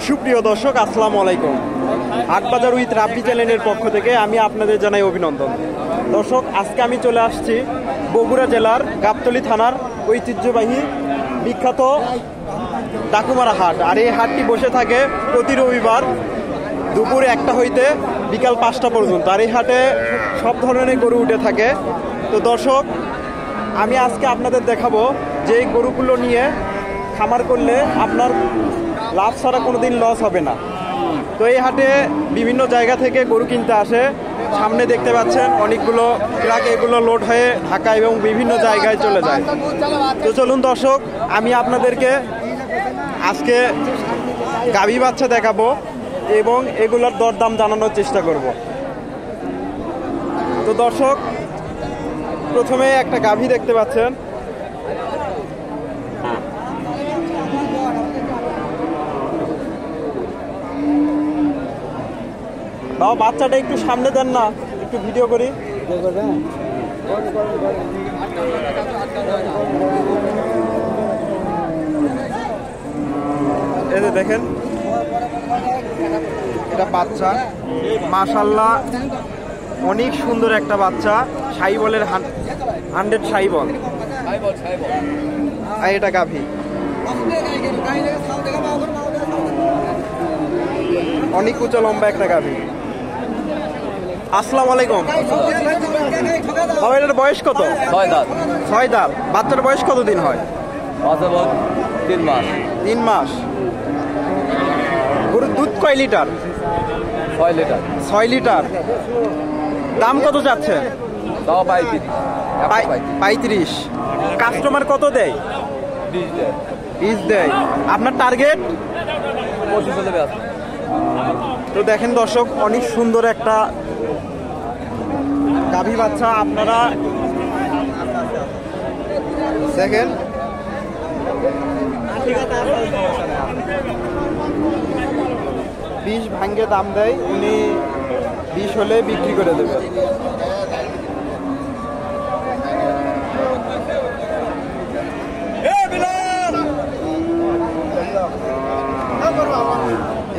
সুপ্রিয় দর্শক, আসসালামু আলাইকুম। হাটবাজার উইথ রাব্বি চ্যানেলের পক্ষ থেকে আমি আপনাদের জানাই অভিনন্দন। দর্শক, আজকে আমি চলে আসছি বগুড়া জেলার গাবতলী থানার ঐতিহ্যবাহী বিখ্যাত ডাকুমারা হাট। আর এই হাটটি বসে থাকে প্রতি রবিবার দুপুর 1টা হইতে বিকাল 5টা পর্যন্ত। আর এই হাটে সব ধরনের গরু উঠে থাকে। তো দর্শক, আমি আজকে আপনাদের দেখাবো যে এই গরুগুলো নিয়ে খামার করলে আপনার লাভ ছাড়া কোনোদিন লস হবে না। তো এই হাটে বিভিন্ন জায়গা থেকে গরু কিনতে আসে। সামনে দেখতে পাচ্ছেন অনেকগুলো ট্রাক, এগুলো লোড হয়ে ঢাকা এবং বিভিন্ন জায়গায় চলে যায়। তো চলুন দর্শক, আমি আপনাদেরকে আজকে গাভী বাচ্চা দেখাবো এবং এগুলোর দরদাম জানানোর চেষ্টা করব। তো দর্শক, প্রথমে একটা গাভী দেখতে পাচ্ছেন। বাবা, বাচ্চাটা একটু সামনে দেন না, একটু ভিডিও করি। এই যে দেখেন, এটা বাচ্চা, মাশাআল্লাহ অনেক সুন্দর একটা বাচ্চা। সাইবলের 100 সাইবল। আর এটা গাভী, অনেক উঁচা লম্বা একটা গাভী। আসসালামু আলাইকুম। বাবা, এটার বয়স কত? 6 দাঁত। 6 দাঁত। বাচ্চার বয়স কতদিন হয়? 3 মাস। 3 মাস। গরুর দুধ কয় লিটার? 6 লিটার। 6 লিটার। দাম কত যাচ্ছে? তাও 35। কাস্টমার কত দেয়? 20 দেয়। আপনার টার্গেট? 25 হলে ব্যাস। তো দেখেন দর্শক, অনেক সুন্দর একটা গাভী বাচ্চা। আপনারা দেখেন, 20 ভাঙ্গে দাম দেয়, উনি 20 হলে বিক্রি করে দেবে।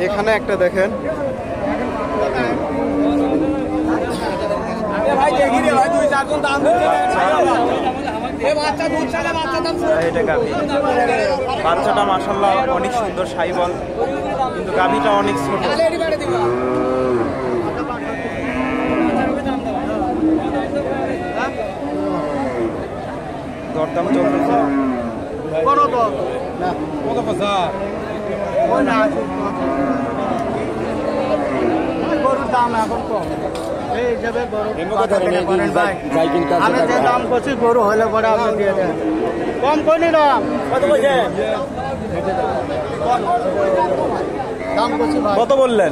এখানে একটা দেখেন, বাচ্চাটা মাশাআল্লাহ অনেক সুন্দর সাইবল, কিন্তু গাভীটা অনেক ছোট। দরদাম চলতেছে। গরুর দাম এখন কম, এই হিসাবে আমি যে দাম করছি গরু হলে পরে আপনি দিয়ে দেন। কম করি দাম কত বলছেন? দাম করছি কত বললেন?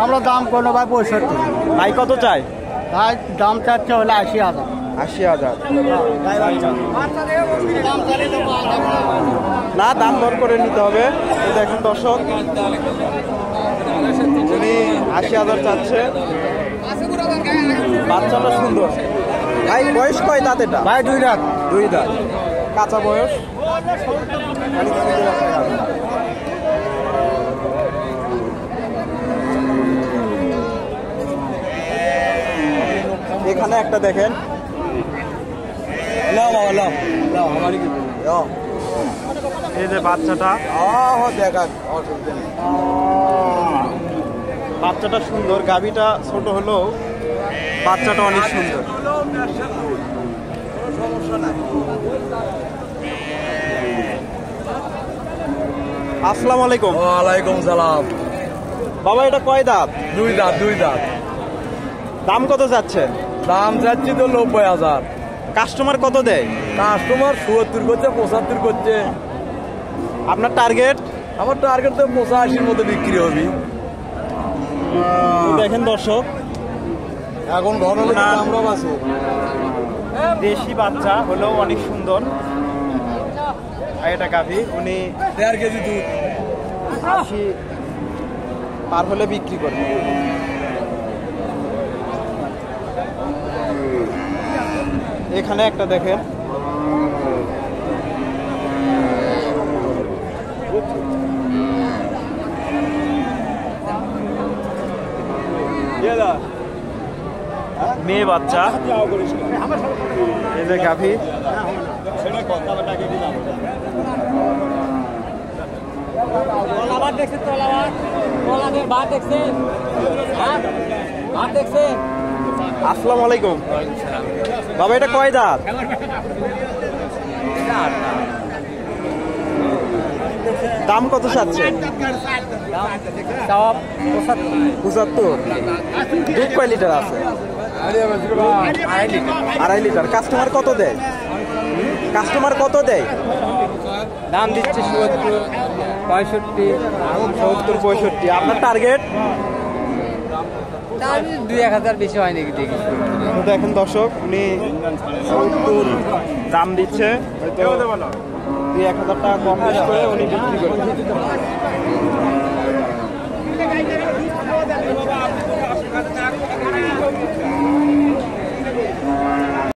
আমরা দাম করলো ভাই 65। ভাই কত চাই? ভাই দাম চাচ্ছে হলে 80,000। 80,000 না, দাম দর করে নিতে হবে। দেখেন দর্শক, উনি 80,000 চাচ্ছে। বাচ্চাটা সুন্দর। ভাই বয়স কয় দাঁত এটা? ভাই 2 দাঁত। 2 দাঁত, কাঁচা বয়স। এখানে একটা দেখেন, এই যে বাচ্চাটা, বাচ্চাটা সুন্দর। গাভীটা ছোট হলেও বাচ্চাটা অনেক সুন্দর। আসসালামু আলাইকুম। ওয়ালাইকুম সালাম। বাবা, এটা কয় দাঁত? 2 দাঁত। 2 দাঁত। দাম কত যাচ্ছে? দাম যাচ্ছি তো 90,000। কাস্টমার কত দেয়? কাস্টমার 70 করছে, 75 করছে। আপনার টার্গেট? আমার টার্গেট তো 85-র মতো বিক্রি হবে। দেখেন দর্শক, এখন ঘন আছে, দেশি বাচ্চা হলেও অনেক সুন্দর। আর এটা গাভী, উনি 1.5 কেজি দুধ, 80 পার হলে বিক্রি করবে। এখানে একটা দেখেন, মেয়ে বাচ্চা, এই যে গাভী। আসসালামু আলাইকুম বাবা, এটা কয় দাঁত? দাম কত চাচ্ছে? 75। দুধ কয় লিটার আছে? 2.5 লিটার। কাস্টমার কত দেয়? কাস্টমার কত দেয়? দাম দিচ্ছে 70, 65, 70, 65। আপনার টার্গেট? তার 2-1000 বেশি হয় নাকি দেখি। দেখেন দর্শক, উনি 70 দাম দিচ্ছে, হয়তো 2-1000 টাকা কম বেশ করে উনি বিক্রি করে।